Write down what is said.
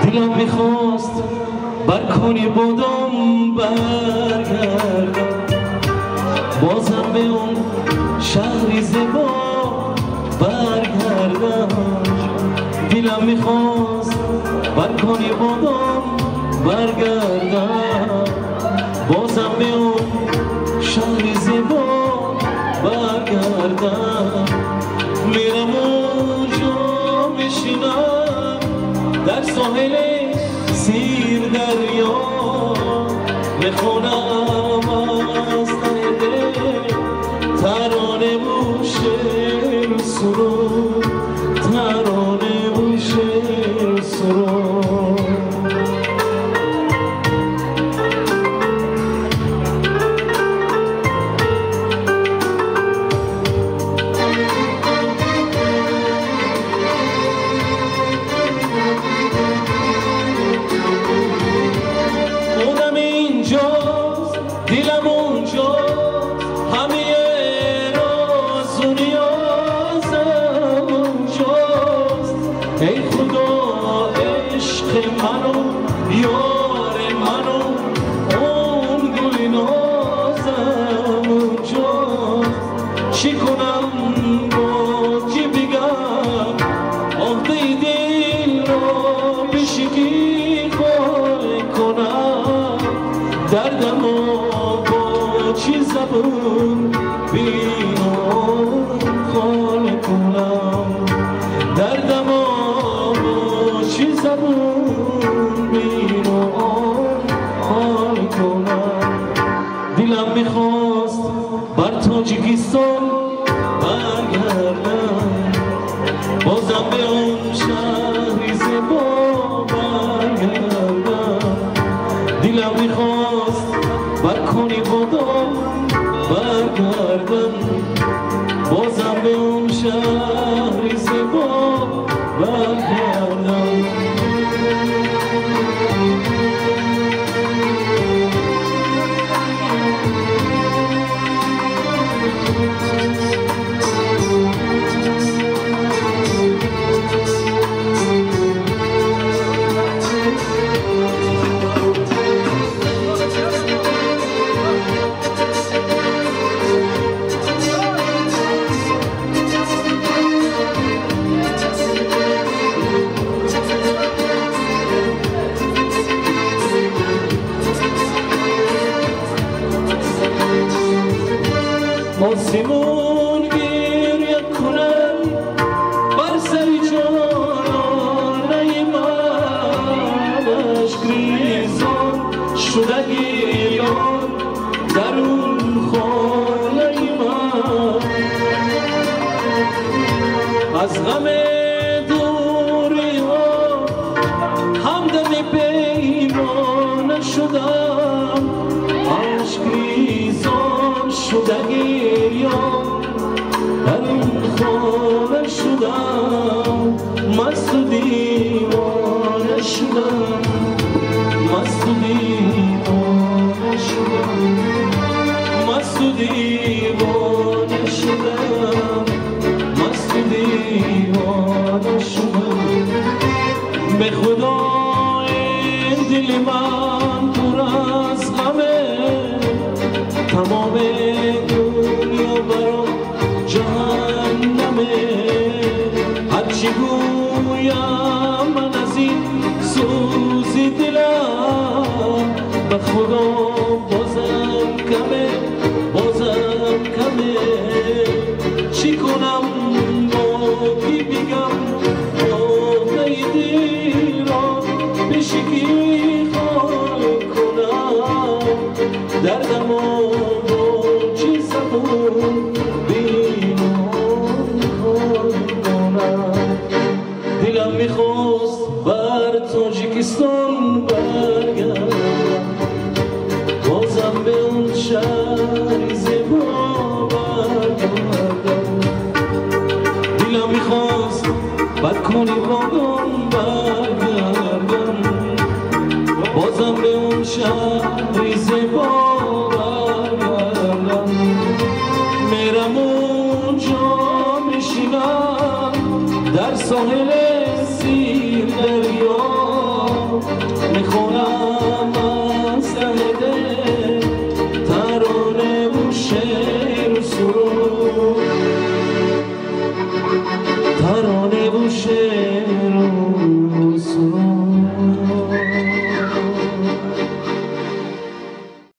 دلم میخواست برکنی بودم برگردم بازم به اون شهری زیبا برگردم دلم میخواست برکنی بودم برگردم بازم به اون شهری زیبا برگردم میرم اونجا میشینم در ساحل سیر دریا میخونم از ته دل ترانه و شعر و سرود ترانه و شعر و سرود دلم اونجا همه راز و نیازم اونجاست ای خدا عشق منو یار منو اون گل نازم اونجاست چی کنم با کی بگم عهده دل را به شکی خال کنم دردم چی زبون بینم خال کنم دردم چی زبون بینم خال کنم دلم میخواست بر تاجیکستان برگردم بازم به اون شهری زیبا برگردم دلم میخواست برکنی بودم برگردم بازم به اون شهری زیبا برگردم آسمون گریه کنم بر سر جانانه من عشق ریزان شده گریان در اون خانه من از غم دوری ها همدم پیمانه شدم عشق ریزان شده گریان در این خانه شدم مست و دیوانه شدم مست و دیوانه شدم مست و دیوانه شدم مست و دیوانه شدم به خدا این دل من پر از غمه تمام دنیا برام جهنمه هرچی گویم من از این سوزی دلم به خدا بازم کمه بازم کمه چی کنم با کی بگم عهده دل را به شکی خال کنم دردم چی زبون بینم خال کنم دلم میخواست بر تاجیکستان برگردم بازم به اون شهری زیبا برگردم دلم میخواست برکنی بودم برگردم